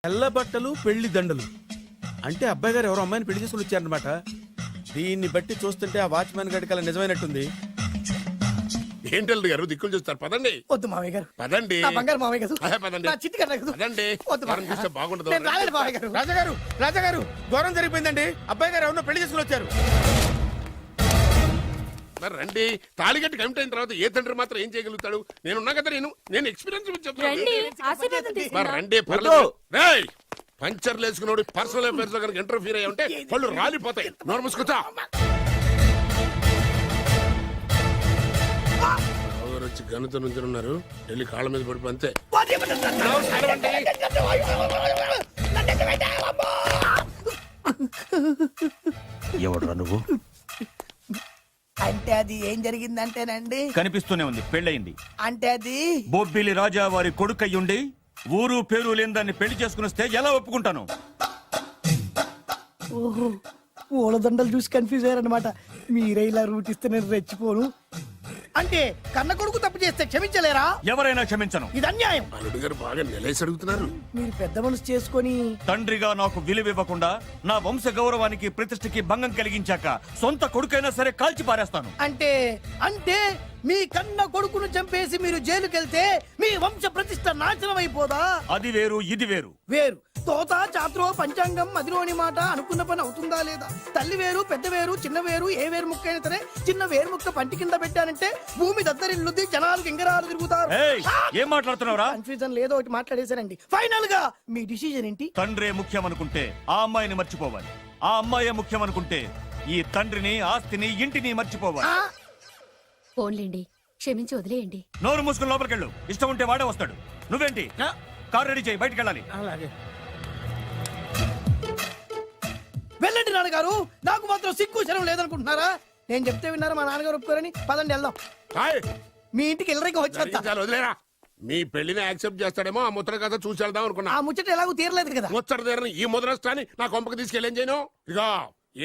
తెల్ల బట్టలు పెళ్లి దండలు అంటే అబ్బాయి గారు ఎవరో అమ్మాయిని పెళ్లి చేసుకుని వచ్చారనమాట. దీన్ని బట్టి చూస్తుంటే ఆ వాచ్మెన్ గడికి అలా నిజమైనట్టుంది. ఏంటల్లుడు గారు దిక్కులు చూస్తారు? పదండి. వద్దు మామయ్య గారు, పదండి. నా బంగారు మామయ్య గారు, పదండి. నా చిట్టి కన్నా గారు. పదండి. వద్దు మనం మామయ్య చూస్తే గారు. బాగుండదు. నేను రాలేదు మామయ్య గారు. రాజాగారు రాజాగారు ఘోరం జరిగిపోయిందండి. అబ్బాయి గారు ఎవరినో పెళ్లి చేసుకుని వచ్చారు. మరి రండి. తాళిగట్టి కమిట్ అయిన తర్వాత ఏ తండ్రి మాత్రం ఏం చేయగలుగుతాడు? నేనున్నా కదా, నేను ఎక్స్పీరియన్స్ చెప్తాను. మరి రండి, పర్లేదు. రేయ్, పంచర్లు వేసుకున్నాడు పర్సనల్ అఫైర్స్ లో కనుక ఇంటర్ఫీర్ అయ్యి ఉంటే వాళ్ళు రాలిపోతాయి. నోరు మూసుకొచ్చా. వచ్చి గనుత నుంచి ఉన్నారు. వెళ్ళి కాళ్ళ మీద పడిపో అంతే. ఎవడురా నువ్వు? అంటే అది ఏం జరిగిందంటేనండి, కనిపిస్తూనే ఉంది, పెళ్ళయింది. అంటే అది బొబ్బిలి రాజా వారి కొడుకయ్యుండి ఊరు పేరు లేని దాన్ని పెళ్లి చేసుకుని వస్తే ఎలా ఒప్పుకుంటాను? ఓహో, ఓలదండలు చూసి కన్ఫ్యూజ్ అయ్యారనమాట. మీరే ఇలా రూట్ ఇస్తే నేను రెచ్చిపోను. అంటే కన్న కొడుకు తప్పు చేస్తే క్షమించలేరా? ఎవరైనా క్షమించను. ఇది అన్యాయం. అల్లుడు గారు బాగా నిలేసి అడుగుతున్నారు. మీరు పెద్ద మనసు చేసుకొని తండ్రిగా నాకు విలువ ఇవ్వకుండా నా వంశ గౌరవానికి ప్రతిష్టకి భంగం కలిగించాక సొంత కొడుకైనా సరే కాల్చి పారేస్తాను. అంటే అంటే మీ కన్న కొడుకును చంపేసి మీరు జైలుకెళ్తే మీ వంశ ప్రతిష్ట నాశనం అయిపోదా? అది వేరు, ఇది వేరు. వేరు. తోత చాత్రో పంచాంగం మదిలోని మాట అనుకున్న పని అవుతుందా లేదా? తల్లి వేరు, పెద్ద వేరు, చిన్న వేరు, ఏ వేరు ముక్క అయినా సరే చిన్న వేరు ముక్క పంటి కింద పెట్టానంటే భూమి దద్దరిల్లుద్ది, జనాలు గింగరాలు తిరుగుతారు. ఏయ్, ఏం మాట్లాడుతున్నావురా? కన్ఫ్యూజన్ లేదో ఒకటి మాట్లాడేశారండి. ఫైనల్ గా మీ డిసిజన్ ఏంటి? తండ్రే ముఖ్యం అనుకుంటే ఆ అమ్మాయిని మర్చిపోవాలి. ఆ అమ్మాయే ముఖ్యం అనుకుంటే ఈ తండ్రిని, ఆస్తిని, ఇంటిని మర్చిపోవాలి. ఫోన్లేండి, క్షమించి వదిలేయండి. నోరు మూసుకుని లోపలికెళ్ళు. ఇష్టం ఉంటే వాడే వస్తాడు. నువ్వేంటి? కారు రెడీ చేయి, బయటికి వెళ్ళాలి. అలాగే వెళ్ళండి నాన్నగారు. నాకు మాత్రం సిగ్గు శరం లేదనుకుంటున్నారా? నేను చెప్తే విన్నారా మా నాన్నగారు ఒప్పుకోరని? పదండి వెళ్దాం. హాయ్, మీ ఇంటికి ఎల్లరికి వచ్చేస్తా. చాలు వదిలేరా. మీ పెళ్లిని యాక్సెప్ట్ చేస్తాడేమో ఆ ముద్ర కథ చూసి వెళ్దాం అనుకున్నా. ఆ ముచ్చట ఎలాగో తీరలేదు కదా. ముచ్చట తీరని ఈ ముద్రస్తాని నా కొంపకి తీసుకెళ్ళేం చేయను. ఇక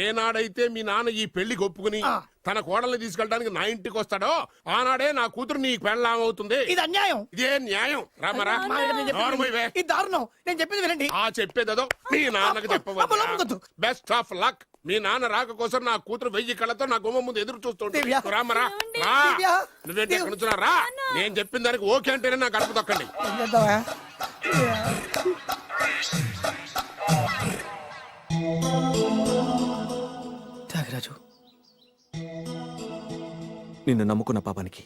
ఏనాడైతే మీ నాన్న ఈ పెళ్లికి ఒప్పుకుని తన కోడల్ని తీసుకెళ్ళడానికి నా ఇంటికి వస్తాడో ఆనాడే నా కూతురు నీ పెళ్ళాం అవుతుంది. ఇది అన్యాయం. ఇదే న్యాయం. రామరా, ఇది దారుణం. నేను చెప్పేది వినండి. ఆ చెప్పేదో మీ నాన్నకు చెప్పవచ్చు. Best of luck. మీ నాన్న రాక కోసం నా కూతురు 1000 కళ్ళతో నా గుమ్మ ముందు ఎదురు చూస్తుంటే రామరా. నువ్వేంటి ఎక్కడ నుంచున్నా రా. నేను చెప్పిన దానికి ఓకే అంటేనే నా గడప తొక్కండి. త్యాగరాజు, నిన్ను నమ్ముకున్న పాపానికి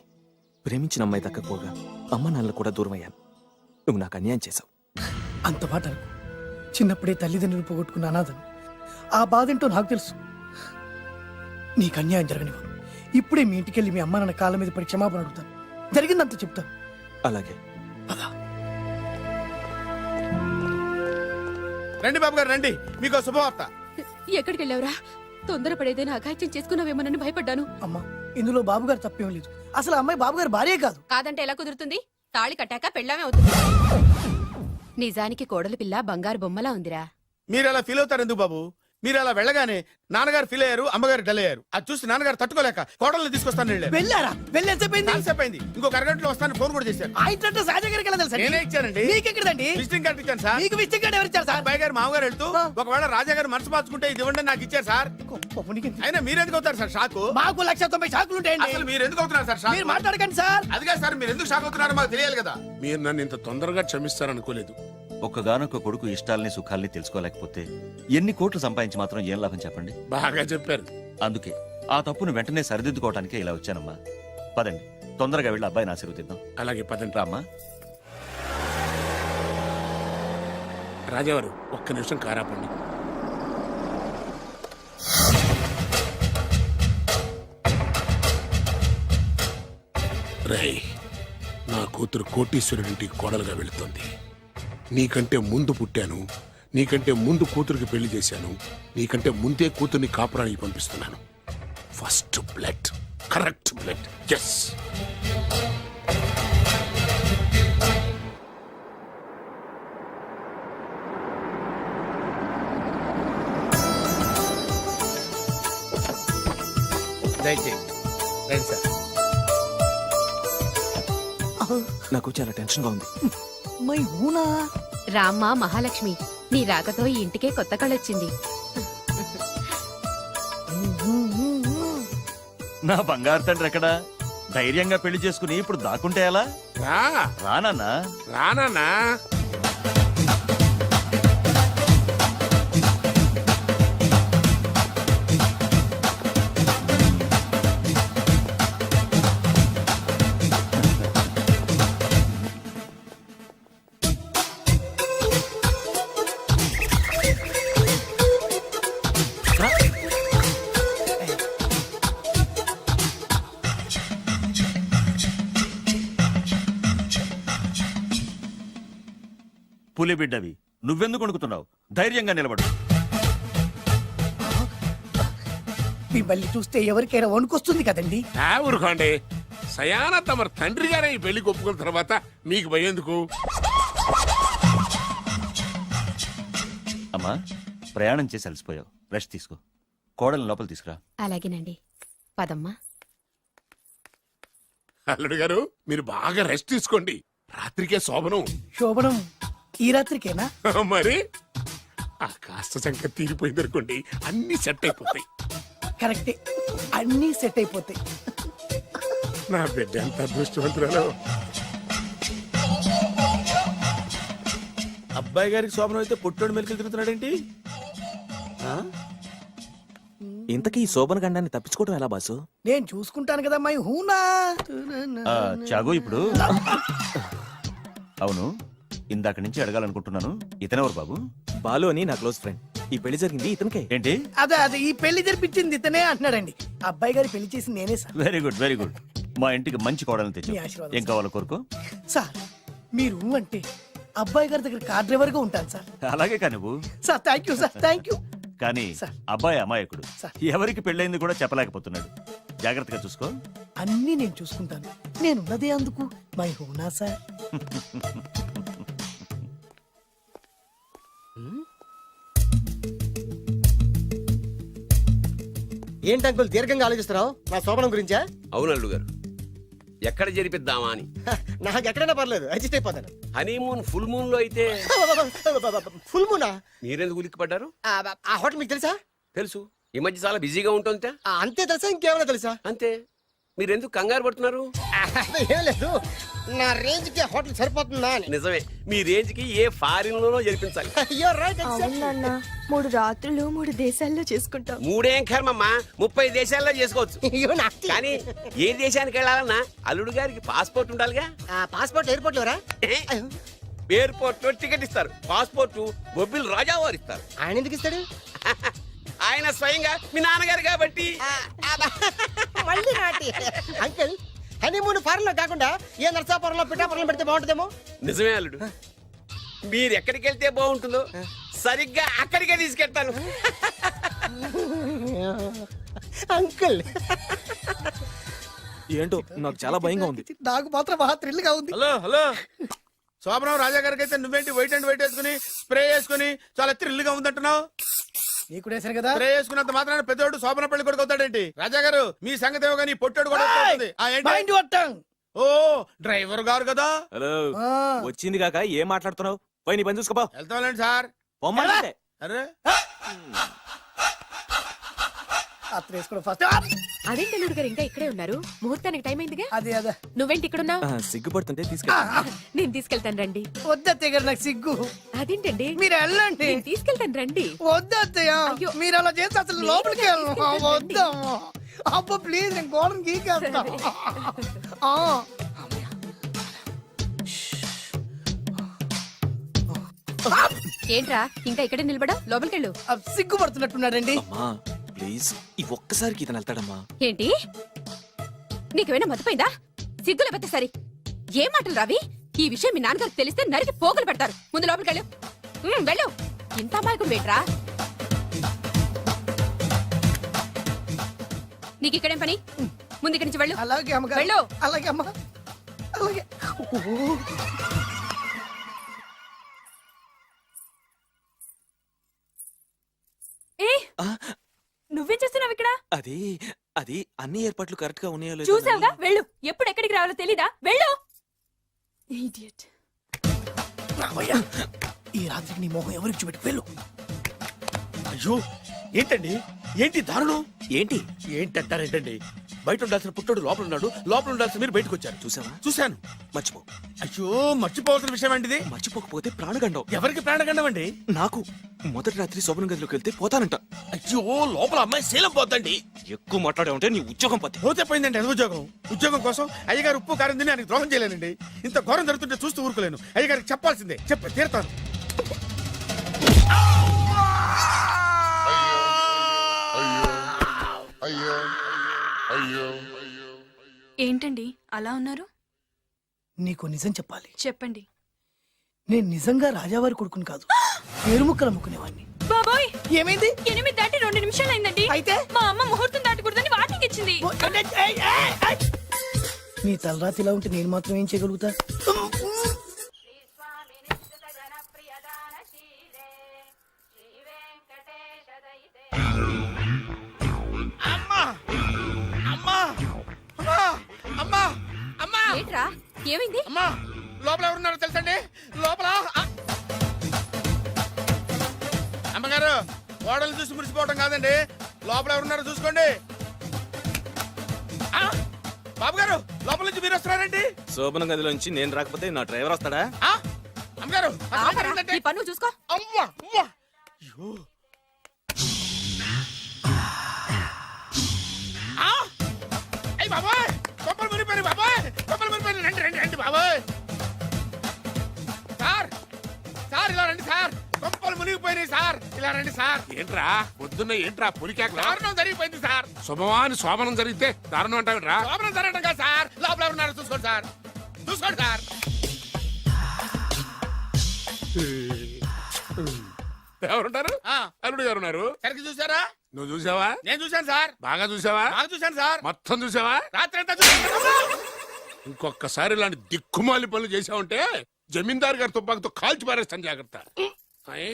ప్రేమించిన అమ్మాయి దక్కకపోగా అమ్మ నాన్నలు కూడా దూరం అయ్యాను. నువ్వు నాకు అన్యాయం చేశావు. అంత మాట అనుకో. చిన్నప్పుడే తల్లిదండ్రులు పోగొట్టుకున్న అనాథను. ఆ బాధేంటో నాకు తెలుసు. నీకు అన్యాయం జరగనివ్వను. ఇప్పుడే మీ ఇంటికెళ్ళి మీ అమ్మ నాన్న కాళ్ళ మీద పడి క్షమాపణ అడుగుతాను. జరిగిందంత చెప్తాను. అలాగే. రండి బాబు గారు రండి, మీకు శుభవార్త. ఎక్కడికి వెళ్ళావురా? తొందరపడేదైనా అఘాయిత్యం చేసుకున్నావేమోనని భయపడ్డాను. అమ్మా, ఇందులో బాబు గారు తప్పేం లేదు. అసలు ఆ అమ్మాయి బాబు గారు భార్యే కాదు. కాదంటే ఎలా కుదురుతుంది? తాళి కట్టాక పెళ్ళామే అవుతుంది. నిజానికి కోడలి పిల్ల బంగారు బొమ్మలా ఉందిరా. మీరు అలా ఫీల్ అవుతారు ఎందుకు బాబు? మీరు అలా వెళ్ళగానే నాన్నగారు ఫీల్ అయ్యారు, అమ్మగారు డల్ అయ్యారు. అది చూసి నాన్నగారు తట్టుకోలేక కోడల్ని తీసుకొస్తాను వెళ్ళారు. వెళ్ళారా? వెళ్ళేసేపోయింది. ఇంకొక అరగంటలో వస్తాను ఫోన్ కూడా చేశారు. ఆ ఇంట్లో సహజ గారికి ఎలా తెలుసా? నేనే ఇచ్చానండి. మీకెక్కడండి? విజిటింగ్ కార్డు ఇచ్చాను సార్. మీకు విజిటింగ్ కార్డు ఎవరు ఇచ్చారు సార్? అబ్బాయి గారు మామగారు వెళ్తూ ఒకవేళ రాజా గారు మనసు మార్చుకుంటే ఇది ఇవ్వండి నాకు ఇచ్చారు సార్. అయినా మీరు ఎందుకు అవుతారు సార్ షాక్? మాకు 190 షాకులు ఉంటాయండి. అసలు మీరు ఎందుకు అవుతున్నారు సార్ షాక్? మీరు మాట్లాడకండి సార్. అదిగా సార్, మీరు ఎందుకు షాక్ అవుతున్నారో మాకు తెలియాలి కదా. మీరు నన్ను ఇంత తొందరగా క్షమిస్తారనుకోలేదు. ఒక్కగానొక్క కొడుకు ఇష్టాలని సుఖాల్ని తెలుసుకోలేకపోతే ఎన్ని కోట్లు సంపాదించి మాత్రం ఏం లాభం చెప్పండి? బాగా చెప్పారు. అందుకే ఆ తప్పును వెంటనే సరిదిద్దుకోవటానికే ఇలా వచ్చానమ్మా. పదండి, తొందరగా వెళ్ళి అబ్బాయిని ఆశీర్వదిద్దాం. అలాగే పదండి. రామ్మా. రాజావారు ఒక్క నిమిషం కారాపండి. రేయ్, నా కూతురు కోటీశ్వరుడింటికి కోడలుగా వెళుతుంది. నీకంటే ముందు పుట్టాను, నీకంటే ముందు కూతురికి పెళ్లి చేశాను, నీకంటే ముందే కూతుర్ని కాపురానికి పంపిస్తున్నాను. First blood, correct blood. Yes. దయచేయండి రండి సార్. నాకు చాలా టెన్షన్ గా ఉంది. మై ఊనా రామ్మ మహాలక్ష్మి, నీ రాకతో ఈ ఇంటికే కొత్త కళొచ్చింది. నా బంగారు తండ్రి ఎక్కడా? ధైర్యంగా పెళ్లి చేసుకుని ఇప్పుడు దాక్కుంటే ఎలా? రా రానన్నా. రానా పులి బిడ్డవి, నువ్వెందుకు వణుకుతున్నావు? ధైర్యంగా నిలబడు. మిమ్మల్ని చూస్తే ఎవరికైనా వణుకొస్తుంది కదండి. ఊరుకోండి. సయాన తమ తండ్రి గారే ఈ పెళ్లికి ఒప్పుకున్న తర్వాత మీకు భయందుకు? అమ్మా, ప్రయాణం చేసి అలసిపోయావు, రెస్ట్ తీసుకో. కోడలు లోపల తీసుకురా. అలాగేనండి, పదమ్మా. అల్లుడు గారు మీరు బాగా రెస్ట్ తీసుకోండి. రాత్రికే శోభనం. శోభనం ఈ రాత్రికేనా? మరి ఆ కాస్త సంఖ్య తీరిపోయింది అనుకోండి, అన్ని సెట్ అయిపోతాయి. కరెక్టే, అన్నీ సెట్ అయిపోతాయి. నా బిడ్డ ఎంత అదృష్టవంతురాలు. అబ్బాయి గారికి శోభనం అయితే పుట్టోడు మెలికలు తిరుగుతున్నాడేంటి? ఆ? ఇంతకీ ఈ శోభన గండాన్ని తప్పించుకోవడం ఎలా బాసు? నేను చూసుకుంటాను కదా మై హూనా. చాగు ఇప్పుడు. అవును, ఇందాక నుంచి అడగాలనుకుంటున్నాను, ఇతనెవరు బాబు? బాలు అని నా క్లోజ్ ఫ్రెండ్. ఈ పెళ్లి జరిగింది ఇతనికే. ఏంటి? అదే ఈ పెళ్లి జరిపించింది ఇతనే అంటున్నాడండి. అబ్బాయి గారి పెళ్లి చేసింది నేనే sir. Very good, very good. మా ఇంటికి మంచి కోడలను తెచ్చు. మీ ఆశీర్వాదం, ఏం కావాలో కోరుకో. సార్ మీరు అంటే అబ్బాయి గారి దగ్గర కార్ డ్రైవర్ గా ఉంటాను సార్. అలాగే కానీ నువ్వు. Sir thank you sir, thank you. కానీ సార్. అబ్బాయి అమాయకుడు, సార్. ఎవరికి పెళ్ళైంది కూడా చెప్పలేకపోతున్నాడు. జాగ్రత్తగా చూసుకో. అన్నీ నేను చూసుకుంటాను. నేనున్నదే అందుకు మై హూనా సార్. ఏంటి అంకుల్ దీర్ఘంగా ఆలోచిస్తున్నావు? నా శోభనం గురించా? అవును అల్లు గారు, ఎక్కడ జరిపిద్దామా అని. నాకు ఎక్కడైనా పర్లేదు, అడ్జస్ట్ అయిపోతాను. హనీమూన్ ఫుల్ మూన్ లో అయితే ఫుల్ మూనా? మీరెందుకు ఉలిక్కిపడ్డారు? ఆ హోటల్ మీకు తెలుసా? తెలుసు, ఈ మధ్య చాలా బిజీగా ఉంటుంది. అంతే తెలుసా, ఇంకేమైనా తెలుసా? అంతే. మీరెందుకు కంగారు పడుతున్నారు? ఏం లేదు, నా రేంజ్ కి హోటల్ సరిపోతుందా అని. నిజమే, మీ రేంజ్ కి ఏ ఫారిన్ లోనో జరిపించాలి. You're right, exactly. అవునన్నా 3 రాత్రులు 3 దేశాల్లో చేసుకుంటాం. 3 ఏం కర్మమ్మా, 30 దేశాల్లో చేసుకోవచ్చు. You're nasty. కానీ ఏ దేశానికి వెళ్ళాలన్నా అల్లుడు గారికి పాస్పోర్ట్ ఉండాలిగా. పాస్పోర్ట్ ఎయిర్పోర్ట్ లో రా. ఎయిర్పోర్ట్ లో టికెట్ ఇస్తారు, పాస్పోర్ట్ బొబ్బిల్ రాజా వారు ఇస్తారు. ఆయన ఎందుకు ఇస్తాడు? ఆయన స్వయంగా మీ నాన్నగారు కాబట్టి. మళ్ళీ నాటి అంకుల్, హనీమూన్ ఫారెన్ లో కాకుండా ఏ నర్సాపురంలో పిఠాపురంలో పెడితే బాగుంటుందేమో. నిజమే అల్లుడు, మీరు ఎక్కడికి వెళ్తే బాగుంటుందో సరిగ్గా అక్కడికే తీసుకెళ్తాను. అంకుల్ ఏంటో నాకు చాలా భయంగా ఉంది. నాకు మాత్రం బాగా థ్రిల్ గా ఉంది. హలో హలో, శోభనం రాజా గారికి అయితే నువ్వేంటి వైట్ అండ్ వైట్ వేసుకుని స్ప్రే వేసుకుని చాలా థ్రిల్గా ఉందంటున్నావు? నీకు వేశారు కదా. స్ప్రే వేసుకున్నంత మాత్రాన పెద్దోడు శోభన పెళ్లి కొడుకు అవుతాడేంటి? రాజా గారు మీ సంగతి ఏమో కానీ పొట్టాడు కూడా అవుతుంది. మైండ్ కొట్టాం. ఓ డ్రైవర్ గారు కదా. హలో, వచ్చింది కాక ఏం మాట్లాడుతున్నావు? పోయి నీ పని చూసుకోపో. వెళ్తాంలేండి సార్. పొమ్మంటే. అరే అత్త వేసుకోవడం ఫస్ట్. అదేంటి అల్లుడు గారు ఇంకా ఇక్కడే ఉన్నారు? ముహూర్తానికి టైం అయిందిగా. అదే అదే నువ్వేంటి ఇక్కడున్నావు? సిగ్గుపడుతుంటే తీసుకెళ్ళి. నేను తీసుకెళ్తాను రండి. వద్దత్తయ్య గారు, నాకు సిగ్గు. అదేంటండి? మీరు వెళ్ళండి. నేను తీసుకెళ్తాను రండి. వద్దత్తయ్య, అయ్యో. మీరు అలా చేస్తే అసలు లోపలికి వెళ్ళను. వద్దమ్మా. అబ్బా ప్లీజ్, నేను గోడను గీకేస్తా. ఏంట్రా ఇంకా ఇక్కడే నిలబడా? లోపలికెళ్ళు. సిగ్గుపడుతున్నట్టున్నాడండి. అమ్మా ప్లీజ్, ఈ ఒక్కసారికి ఇతను వెళ్తాడమ్మా. ఏంటి? నీకేమైనా మతిపోయిందా? సిగ్గు లేకపోతే సరి. ఏం మాటలు రావి? ఈ విషయం మీ నాన్నగారికి తెలిస్తే నరికి పోగులు పెడతారు. ముందు లోపలికెళ్ళు. వెళ్ళు. ఇంత అమాయకుడు వేట్రా? నీకు ఇక్కడేం పని? ముందు ఇక్కడి నుంచి వెళ్ళు. అలాగే అమ్మగారు. వెళ్ళు. అలాగే అమ్మా, అలాగే. ఏ నువ్వేం చేస్తున్నావు ఇక్కడ? అది అది అన్ని ఏర్పాట్లు కరెక్ట్ గా ఉన్నాయో లేదో చూసావుగా, వెళ్ళు. ఎప్పుడు ఎక్కడికి రావాలో తెలీదా? వెళ్ళు. Idiot. ఈ రాత్రికి నీ మొహం ఎవరికి చూపెట్టి వెళ్ళు. అయ్యో ఏంటండి ఏంటి దారుణం ఏంటి ఏంటంటారేంటండి బయట ఉండాల్సిన పుట్టోడు లోపల ఉన్నాడు లోపల ఉండాల్సిన మీరు బయటకు వచ్చారు చూసావా చూశాను మర్చిపో. అయ్యో మర్చిపోవాల్సిన విషయం ఏంటిది మర్చిపోకపోతే ప్రాణగండం. ఎవరికి ప్రాణగండం అండి నాకు మొదటి రాత్రి శోభన గదిలోకి వెళ్తే పోతానంట. అయ్యో లోపల అమ్మాయి శీలం పోద్దండి ఎక్కువ మాట్లాడే ఉంటే నీ ఉద్యోగం పోతే. పోతే పోయిందండి అది ఉద్యోగం కోసం అయ్యగారు ఉప్పు కారం తిని ఆయనకు ద్రోహం చేయలేనండి ఇంత ఘోరం జరుగుతుంటే చూస్తూ ఊరుకోలేను అయ్యగారికి చెప్పాల్సిందే చెప్పి తీరుతాను ఏంటండి అలా ఉన్నారు? నీకు నిజం చెప్పాలి. చెప్పండి. నేను నిజంగా రాజావారి కొడుకుని కాదు, పేరుముక్కలు అమ్ముకునేవాడిని. బాబోయ్, ఏమైంది? 8 దాటి 2 నిమిషాలు అయిందండి. అయితే మా అమ్మ ముహూర్తం దాటకూడదని వాటికి ఇచ్చింది. నీ తలరాతి ఇలా ఉంటే నేను మాత్రం ఏం చేయగలుగుతా? అమ్మా అమ్మా అమ్మా అమ్మా అమ్మా ఏంట్రా ఏమైంది? అమ్మా లోపల ఎవరున్నారో తెలుసండి లోపల అమ్మగారు ఓడలు చూసి మురిసిపోవడం కాదండి లోపల ఎవరున్నారో చూసుకోండి ఆ, బాబు గారు లోపల నుంచి మీరు వస్తున్నారండి శోభన గదిలోంచి నేను రాకపోతే నా డ్రైవర్ వస్తాడా? ఆ, అమ్మగారు అసలు ఆపరా, ఏంటంటే- నీ పన్ను చూసుకో. అమ్మా అమ్మా అయ్యో ఆ! అయ్ బాబాయ్ కొప్పలు మునిపోయి బాబాయ్ కొప్పలు మునిపోయి రండి రండి రండి బాబాయ్ సార్ సార్ ఇలా రండి సార్ కొప్పలు మునిగిపోయినాయి సార్ ఇలా రండి సార్ ఏంట్రా పొద్దున్న ఏంట్రా పులికేకలా? దారుణం జరిగిపోయింది సార్ శుభమాని శోభనం జరిగితే దారుణం అంటావేంట్రా? లోపల జరగడం కాదు సార్ లోపల ఎవరున్నారో చూసుకోండి సార్ చూసుకోండి సార్ ఎవరుంటారు? ఆ, అల్లుడు గారు ఉన్నారు. సరిగ్గా చూసారా నువ్వు చూసావా? నేను చూశాను సార్ బాగా చూసావా? బాగా చూశాను సార్ మొత్తం చూసావా? రాత్రి అంతా చూశాను ఇంకొకసారి ఇలాంటి దిక్కుమాలి పనులు చేసావంటే జమీందారు గారి తుపాకుతో కాల్చి పారేస్తాను జాగ్రత్త. ఐ!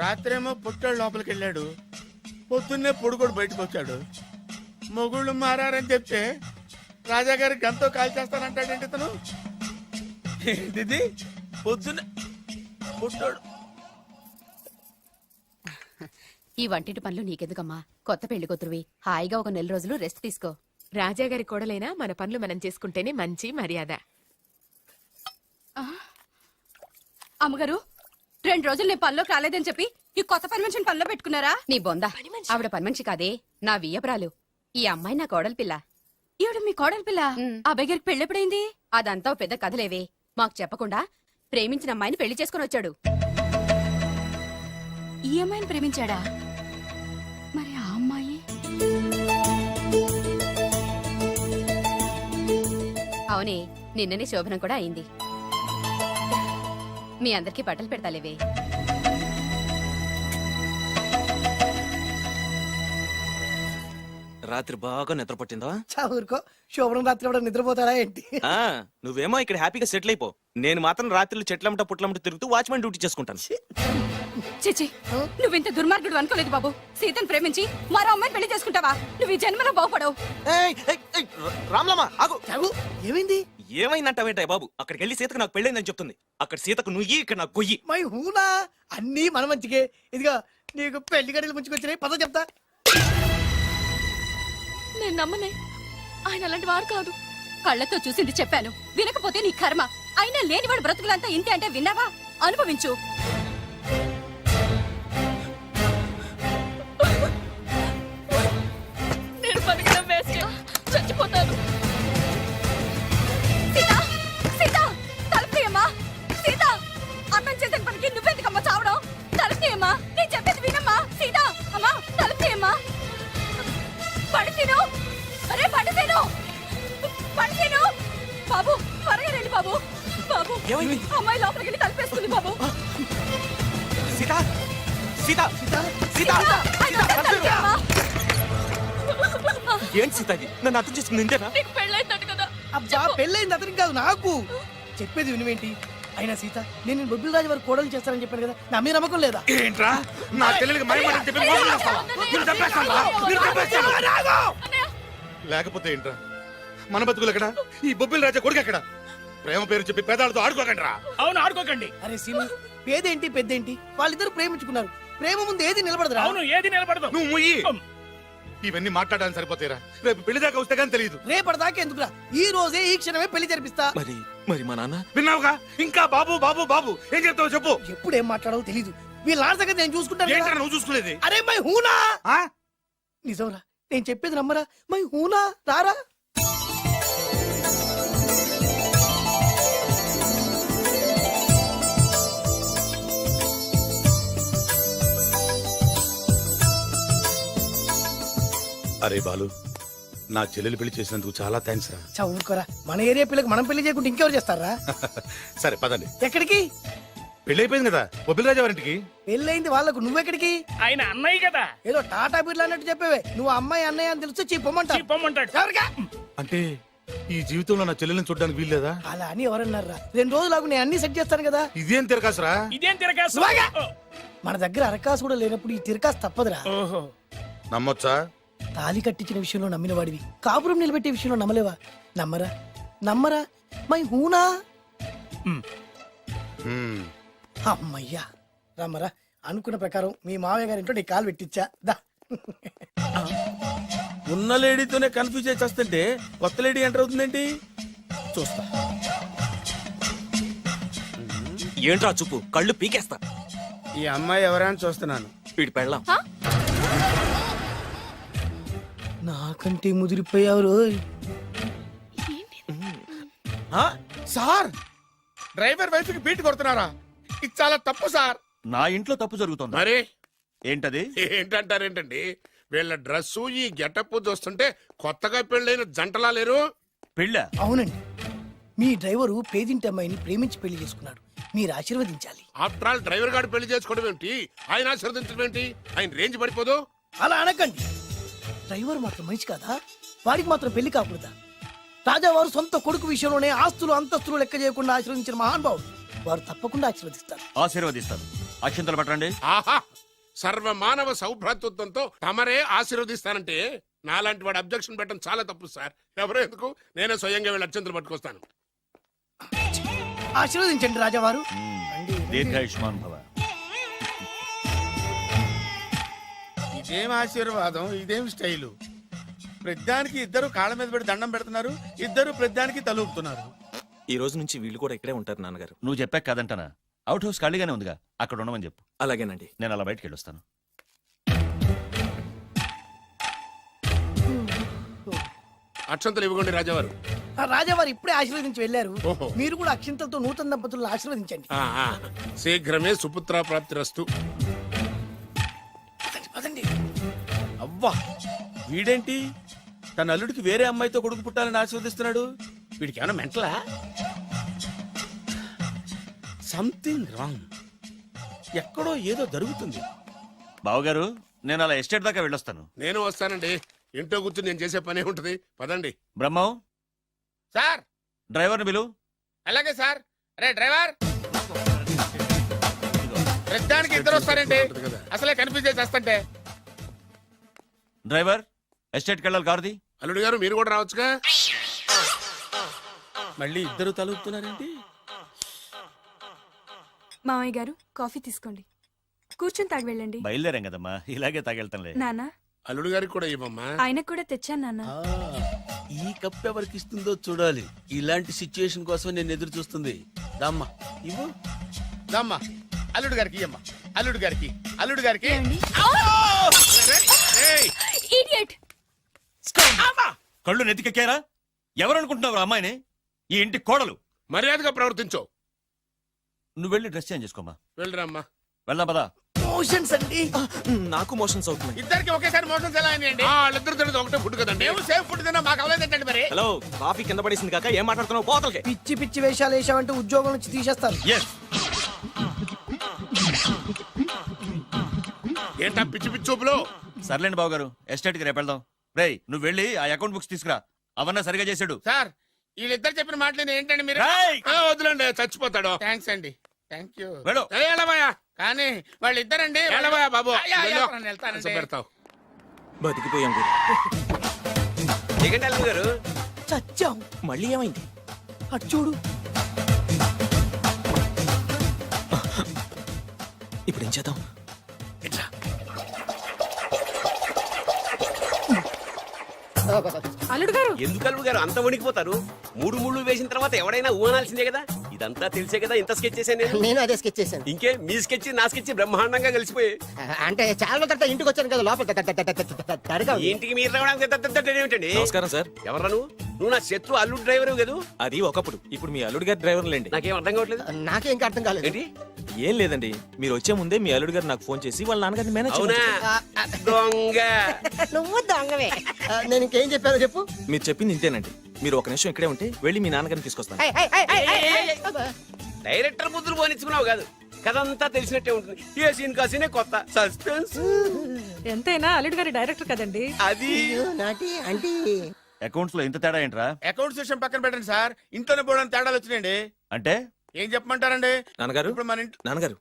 రాత్రేమో పుట్టాడు లోపలికి వెళ్ళాడు పొద్దున్నే పొడుగోడు బయటకు వచ్చాడు మొగుళ్ళు మారని చెప్తే రాజాగారి గంతో కాల్ చేస్తానంటాడేంటి ఇతను ఏంటిది పొద్దున్నే పుట్టాడు ఈ వంటింటి పనులు నీకెందుకమ్మా? కొత్త పెళ్లి కూతురువి హాయిగా ఒక 4 రోజులు రెస్ట్ తీసుకో. రాజాగారి కోడలైనా మన పనులు మనం చేసుకుంటేనే మంచి మర్యాద. అమ్మగారు 2 రోజులు నేను పనిలోకి రాలేదని చెప్పి ఈ కొత్త పని మనిషిని పనిలో పెట్టుకున్నారా? నీ బొంద ఆవిడ పని మనిషి కాదే నా వియ్యపురాలు. ఈ అమ్మాయి నా కోడలి పిల్ల. ఈవిడ మీ కోడలి పిల్ల? ఆ దగ్గరికి పెళ్ళెప్పుడైంది? అదంతా ఓ పెద్ద కథలేవే మాకు చెప్పకుండా ప్రేమించిన అమ్మాయిని పెళ్లి చేసుకుని వచ్చాడు. ఈ అమ్మాయిని ప్రేమించాడా? మరి ఆ అమ్మాయి? అవునే నిన్ననే శోభనం కూడా అయింది. మీ అందరికి బట్టలు పెడతాలేవే. రాత్రి బాగా నిద్ర పట్టిందా? చా ఊరుకో, శోభనం రాత్రి ఎవడ నిద్రపోతాడా ఏంటి? ఆ, నువ్వేమో ఇక్కడ హ్యాపీగా సెటిల్ అయిపో. నేను మాత్రం రాత్రులు చెట్లమ్మట పుట్లమ్మట తిరుగుతూ వాచ్మెన్ డ్యూటీ చేసుకుంటాను. చిచి నువ్వింత దుర్మార్గుడు అనుకోలేదు బాబు. సీతను ప్రేమించి మరో అమ్మాయిని పెళ్లి చేసుకుంటావా? నువ్వు ఈ జన్మలో బాగుపడవు. రామ్లమ్మ ఆగు. చాగు, ఏమైంది? ఏమైందంటావేంటాయి బాబు? అక్కడికి వెళ్ళి సీతకు నాకు పెళ్ళైందని చెప్తుంది. అక్కడ సీతకు నువ్వు ఇక్కడ నాకు గొయ్యి. మై హూనా, అన్నీ మన మంచికే. ఇదిగా నీకు పెళ్లి గడిలు ముంచుకొచ్చినాయి, పద చెప్తా. నేను నమ్మనే. ఆయన అలాంటి వారు కాదు. కళ్ళతో చూసింది చెప్పాను, వినకపోతే నీ కర్మ. అయినా లేనివాడు బ్రతుకులంతా ఇంతే అంటే విన్నావా? అనుభవించు. నేను బతకడం వేస్ట్. చచ్చిపోతాను. సీత సీత తలుపు తీయమ్మా. సీత అన్నం చేసిన పనికి నువ్వెందుకమ్మా చావడం? తలుపు తీయమ్మా. నేను చెప్పేది వినమ్మా. సీత అమ్మా తలుపు తీయమ్మా. పడితేను అరే పడితేను పడితేను బాబు త్వరగా రండి బాబు. బాబు ఏమైంది? అమ్మాయి లోపలికి వెళ్ళి తలుపేసుకుంది బాబు. సీత సీత సీత ఆయన తలుపు తీయమ్మా. ఏంటి సీత ఇది? నన్ను అర్థం చేసుకుంది ఇంతేనా? నీకు పెళ్ళైందట కదా? అబ్బా, పెళ్ళైంది అతనికి కాదు నాకు. చెప్పేది వినువేంటి? అయినా సీత, నేను బొబ్బిల్ రాజు వారు కోడలు చేస్తానని చెప్పాను కదా, నా మీద నమ్మకం లేదా? ఏంట్రా నా చెల్లెలికి మైమాట చెప్పి మోసం చేస్తావా? నిన్ను చంపేస్తావా? నిన్ను చంపేస్తావా? లేకపోతే ఏంట్రా మన బతుకులు ఎక్కడ? ఈ బొబ్బిల రాజా కొడుకు ఎక్కడ? ప్రేమ పేరు చెప్పి పేదాలతో ఆడుకోకండి రా. అవును ఆడుకోకండి. అరే సీను, పేదేంటి పెద్దేంటి, వాళ్ళిద్దరు ప్రేమించుకున్నారు. ప్రేమ ముందు ఏది నిలబడదురా. అవును, ఏది నిలబడదు. నువ్వు ముయ్యి. ఇవన్నీ మాట్లాడడానికి సరిపోతాయిరా, రేపు పెళ్లి దాకా వస్తే కానీ తెలియదు. రేపటిదాకా ఎందుకురా, ఈ రోజే ఈ క్షణమే పెళ్లి జరిపిస్తా. మరి మరి మా నాన్న విన్నావుగా, ఇంకా బాబు బాబు బాబు ఏం చెప్తావు చెప్పు. ఎప్పుడు ఏం మాట్లాడాలో తెలీదు. వీళ్ళ నాన్న సంగతి నేను చూసుకుంటాను ఏంట్రా కదా. నువ్వు చూసుకునేది? అరే మై హూనా. ఆ? నిజంరా, నేను చెప్పేది నమ్మరా. మై హూనా, రారా. అరే బాలు, నా చెల్లెలు పెళ్లి చేసినందుకు చాలా థ్యాంక్స్ రా. చదువుకోరా, మన ఏరియా పిల్లకి మనం పెళ్లి చేయకుండా ఇంకెవరు చేస్తారా. సరే పదండి. ఎక్కడికి? పెళ్లి అయిపోయింది కదా, బొబ్బిలి రాజా వారింటికి. పెళ్ళయింది వాళ్ళకు, నువ్వెక్కడికి? ఆయన అన్నయ్య కదా. ఏదో టాటా బిర్లా అన్నట్టు చెప్పేవే. నువ్వు అమ్మాయి అన్నయ్య అని తెలిస్తే చెప్పమంటాడు. అంటే ఈ జీవితంలో నా చెల్లెల్ని చూడడానికి వీల్లేదా? అలా అని ఎవరన్నారా? 2 రోజులాగు నేను అన్ని సెట్ చేస్తాను కదా. ఇదేం తిరకాసురా? నువ్వాగా. మన దగ్గర అరకాసు కూడా లేనప్పుడు ఈ తిరకాసు తప్పదురా. నమ్మొచ్చా? తాలి కట్టించిన విషయంలో నమ్మిన వాడివి, కాపురం నిలబెట్టే విషయంలో నమ్మలేవా? నమ్మరా నమ్మరా. మై హూనా. అమ్మయ్యా, రమ్మరా. అనుకున్న ప్రకారం మీ మావయ్య గారింట్లో నీ కాలు పెట్టించా. దా. ఉన్న లేడీతోనే కన్ఫ్యూజ్ అయి చేస్తుంటే కొత్త లేడీ ఎంటర్ అవుతుందేంటి చూస్తా. ఏంట్రా చూపు, కళ్ళు పీకేస్తా. ఈ అమ్మాయి ఎవరైనా చూస్తున్నాను. వీడి పెళ్ళాం. నాకంటే ముదిరిపోయావు రోయ్. సార్, డ్రైవర్ వైఫ్ కి బీట్ కొడుతున్నారా? ఇది చాలా తప్పు సార్. నా ఇంట్లో తప్పు జరుగుతోంది. మరి ఏంటది? ఏంటంటారేంటండి, వీళ్ళ డ్రెస్సు ఈ గెటప్ చూస్తుంటే కొత్తగా పెళ్ళైన జంటలా లేరు. పెళ్ళా? అవునండి, మీ డ్రైవరు పేదింటి అమ్మాయిని ప్రేమించి పెళ్లి చేసుకున్నాడు. మీరు ఆశీర్వదించాలి. ఆఫ్టర్ ఆల్ డ్రైవర్ గారు పెళ్లి చేసుకోవడం ఏంటి, ఆయన ఆశీర్వదించడం ఏంటి? ఆయన రేంజ్ పడిపోదు. అలా అనకండి. డ్రైవర్ మాత్రం మనిషి కాదా? వాడికి మాత్రం పెళ్లి కాకూడదా? రాజావారు సొంత కొడుకు విషయంలోనే ఆస్తులు అంతస్తులు లెక్క చేయకుండా ఆశీర్వదించిన మహానుభావుడు. వారు తప్పకుండా ఆశీర్వదిస్తారు. ఆశీర్వదిస్తారు. అక్షంతలు పట్టండి. ఆహా, సర్వమానవ సౌభ్రాతృత్వంతో తమరే ఆశీర్వదిస్తానంటే నాలాంటి వాడు అబ్జెక్షన్ పెట్టడం చాలా తప్పు సార్. ఎవరో ఎందుకు, నేనే స్వయంగా వీళ్ళ అత్యంతలు పట్టుకొస్తాను. ఆశీర్వదించండి రాజావారు. దీర్ఘాయుష్మాన్ భవ. ఇదేం ఆశీర్వాదం, ఇదేం స్టైలు. ప్రద్దానికి ఇద్దరు కాళ్ళ మీద పెట్టి దండం పెడుతున్నారు, ఇద్దరు ప్రద్దానికి తలూపుతున్నారు. ఈ రోజు నుంచి వీళ్ళు కూడా ఇక్కడే ఉంటారు నాన్నగారు. నువ్వు చెప్పాక కాదంటానా? అవుట్ హౌస్ ఖాళీగానే ఉందిగా, అక్కడ ఉండమని చెప్పు. అలాగేనండి. నేను అలా బయటికి వెళ్ళొస్తాను. అక్షంతలు ఇవ్వకండి రాజావారు. ఆ రాజావారు ఇప్పుడే ఆశీర్వదించి వెళ్ళారు. ఓహో. మీరు కూడా అక్షింతలతో నూతన దంపతులను ఆశీర్వదించండి. శీఘ్రమే సుపుత్ర ప్రాప్తిరస్తు. పదండి. అవ్వా, వీడేంటి తన అల్లుడికి వేరే అమ్మాయితో కొడుకు పుట్టాలని ఆశీర్వదిస్తున్నాడు? వీడికి ఏమైనా మెంటలా? Something wrong. ఎక్కడో ఏదో జరుగుతుంది. బావగారు, నేను అలా ఎస్టేట్ దాకా వెళ్ళొస్తాను. నేను వస్తానండి. ఇంట్లో కూర్చుని నేను చేసే పనే ఉంటది. పదండి. బ్రహ్మం, సార్ డ్రైవర్ని పిలు. అలాగే సార్. అరే డ్రైవర్, ప్రద్దానికి ఇద్దరు వస్తారండి. అసలే కన్ఫ్యూజ్ చేస్తుంటే. డ్రైవర్, ఎస్టేట్కి వెళ్ళాలి, కారుది. అల్లుడు గారు మీరు కూడా రావచ్చుగా. మళ్ళీ ఇద్దరు తలుపుతున్నారేంటి? మామయ్య గారు, కాఫీ తీసుకోండి. కూర్చొని తాగి వెళ్ళండి. బయలుదేరాం కదమ్మా, ఇలాగే తాగెళ్తానులే. నాన్న, అల్లుడు గారికి కూడా ఇవ్వమ్మా. ఆయనకు కూడా తెచ్చాను నాన్న. ఈ కప్ ఎవరికి ఇస్తుందో చూడాలి. ఇలాంటి సిచ్యుయేషన్ కోసం నేను ఎదురు చూస్తుంది. దమ్మా ఇవ్వు, దమ్మా. అల్లుడు గారికి ఇయ్యమ్మా. అల్లుడు గారికి, అల్లుడు గారికి. ఇడియట్! కళ్ళు నెత్తికెక్కారా? ఎవరనుకుంటున్నావు అమ్మాయిని? ఈ ఇంటి కోడలు. మర్యాదగా ప్రవర్తించో. నువ్వు వెళ్ళి డ్రెస్ చేంజ్ చేసుకోమ్మా. వెళ్ళరామ్మా. వెళ్దాం పదా. మోషన్స్ అండి. నాకు మోషన్స్ అవుతున్నాయి. ఇద్దరికి ఒకేసారి మోషన్స్ ఎలా అయినాయండి? వాళ్ళిద్దరు తినదు ఒకటే ఫుడ్ కదండి. మేము సేఫ్ ఫుడ్ తిన్నా, మాకు అవ్వలేదండి మరి. హలో, కాఫీ కింద పడేసింది కాక ఏం మాట్లాడుతున్నావు? పోతలకి. పిచ్చి పిచ్చి వేషాలు వేసామంటే ఉద్యోగం నుంచి తీసేస్తాను. ఎస్. ఏంటా పిచ్చి పిచ్చి చూపులు? సర్లేండి బావగారు, ఎస్టేట్కి రేపు వెళ్దాం. రేయ్, నువ్వు వెళ్ళి ఆ అకౌంట్ బుక్స్ తీసుకురా. అవన్నా సరిగా చేసాడు. సార్, వీళ్ళిద్దరు చెప్పిన మాటలు ఏంటండి మీరు? రేయ్! వద్దులండి, చచ్చిపోతాడు. థ్యాంక్స్ అండి, థ్యాంక్ యూ. వెళ్ళు. వెళ్ళబోయా కానీ వాళ్ళిద్దరండి. వెళ్ళబోయా బాబు. వెళ్తానండి. పెడతావు. బతికిపోయాం గురు. దిగండి అల్లుడు గారు. చచ్చాం. మళ్ళీ ఏమైంది? అటు చూడు. ఇప్పుడు ఏం చేద్దాం? ఇట్రా. అల్లుడు గారు ఎందుకు అల్లుడు గారు అంత వణికిపోతారు? మూడు ముళ్ళు వేసిన తర్వాత ఎవడైనా ఊనాల్సిందే కదా. ఇదంతా తెలిసే కదా ఇంత స్కెచ్ చేశాను నేను. నేను అదే స్కెచ్ చేశాను. ఇంకే మీ స్కెచ్ నా స్కెచ్ బ్రహ్మాండంగా కలిసిపోయి అంటే చాలా తర్వాత ఇంటికి వచ్చాను కదా లోపల తడగా ఉంది. ఇంటికి మీరు రావడానికి ఏమిటండి? నమస్కారం సార్. ఎవరా నువ్వు నా శత్రు అల్లుడు డ్రైవర్ కదా. అది ఒకప్పుడు. ఇప్పుడు మీ అల్లుడు గారి డ్రైవర్ లేండి. నాకేం అర్థం కావట్లేదు. నాకే ఇంకా అర్థం కాలేదు. ఏంటి? ఏం లేదండి, మీరు వచ్చే ముందే మీ అల్లుడు గారు నాకు ఫోన్ చేసి వాళ్ళ నాన్నగారిని మేనేజ్ అవునా? చేయమని దొంగ. నువ్వు దొంగవే. నేను ఇంకేం చెప్పానో చెప్పు. మీరు చెప్పింది ఇంతేనండి. మీరు ఒక నిమిషం ఇక్కడే ఉంటే వెళ్ళి మీ నాన్నగారిని తీసుకొస్తాను. డైరెక్టర్ బుద్ధులు పోనిచ్చుకున్నావు కాదు. కథంతా తెలిసినట్టే ఉంటుంది. ఏ సీన్ కా సీనే కొత్త సస్పెన్స్. ఎంతైనా అల్లుడు గారి డైరెక్టర్ కదండి. అది అయ్యో, నాటి అంటే అకౌంట్స్ లో ఇంత తేడా ఏంట్రా? అకౌంట్స్ విషయం పక్కన పెట్టండి సార్. ఇంట్లోనే పోవడానికి తేడాలు వచ్చినాయండి. అంటే ఏం చెప్పమంటారండి? నాన్నగారు, ఇప్పుడు మన ఇంట్లో నాన్నగారు,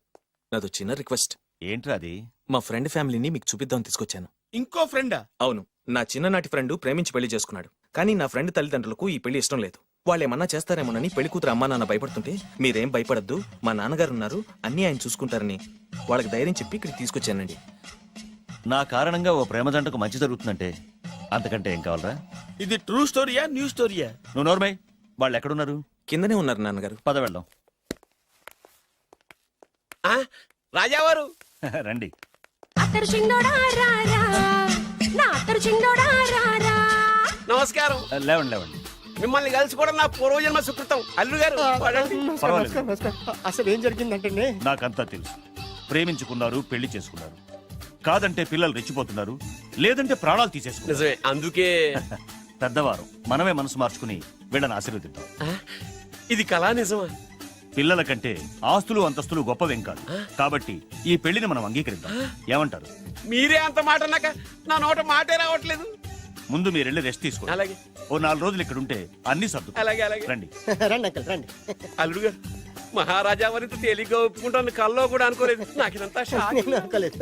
నాదో చిన్న రిక్వెస్ట్. ఏంట్రా అది? మా ఫ్రెండ్ ఫ్యామిలీని మీకు చూపిద్దామని తీసుకొచ్చాను. ఇంకో ఫ్రెండా? అవును, నా చిన్ననాటి ఫ్రెండ్ ప్రేమించి పెళ్లి చేసుకున్నాడు. కానీ నా ఫ్రెండ్ తల్లిదండ్రులకు ఈ పెళ్లి ఇష్టం లేదు. వాళ్ళు ఏమన్నా చేస్తారేమోనని పెళ్లి కూతురు అమ్మా నాన్న భయపడుతుంటే, మీరేం భయపడద్దు, మా నాన్నగారు ఉన్నారు, అన్నీ ఆయన చూసుకుంటారని వాళ్ళకి ధైర్యం చెప్పి ఇక్కడికి తీసుకొచ్చానండి. నా కారణంగా ఓ ప్రేమ జంటకు మంచి జరుగుతుందంటే అంతకంటే ఏం కావాలరా? ఇది ట్రూ స్టోరీయా న్యూ స్టోరీయా? నువ్వు నోర్మై. వాళ్ళు ఎక్కడున్నారు? కిందనే ఉన్నారు నాన్నగారు. పద వెళ్దాం. ఆ, రాజావారు రండి. నమస్కారం. లేవండి లేవండి. మిమ్మల్ని కలుసుకోవడం నా పూర్వజన్మ సుకృతం. అల్లుడు గారు పడండి. పర్వాలేదు. అసలు ఏం జరిగిందంటే నాకంతా తెలుసు. ప్రేమించుకున్నారు, పెళ్లి చేసుకున్నారు. కాదంటే పిల్లలు రెచ్చిపోతున్నారు, లేదంటే ప్రాణాలు తీసేసుకున్నారు. నిజమే, అందుకే పెద్దవారు మనమే మనసు మార్చుకుని వీళ్ళని ఆశీర్వదిద్దాం. ఆ, ఇది కళా నిజమా? పిల్లల కంటే ఆస్తులు అంతస్తులు గొప్పవేం కాదు. కాబట్టి ఈ పెళ్లిని మనం అంగీకరిద్దాం. ఏమంటారు? మీరే అంత మాట అన్నాక నా నోట మాటే రావట్లేదు. ముందు మీరు వెళ్ళి రెస్ట్ తీసుకోండి. అలాగే ఓ 4 రోజులు ఇక్కడ ఉంటే అన్ని సర్దు. అలాగే అలాగే. రండి. రండి అంకల్ రండి. అల్లుడు గారు, మహారాజా వారితో తేలిగ్గా ఒప్పుకుంటాను కల్లో కూడా అనుకోలేదు. నాకు ఇదంతా షాక్. నేను అనుకోలేదు.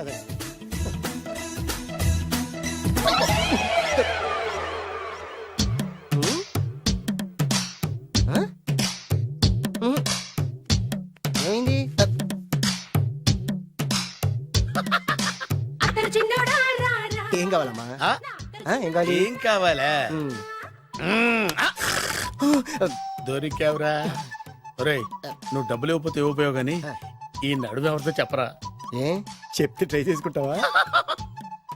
అదే. ఏమైంది? ఏం కావాలమ్మా? ఆ? ఏం కావాలి? ఏం కావాలా? ఉమ్. దొరికావురా. ఒరేయ్, నువ్వు డబ్బులు ఇవ్వకపోతే ఇవ్వపోయావు గానీ ఈ నడుము ఎవరితో చెప్పరా. ఏ చెప్తే ట్రై చేసుకుంటావా?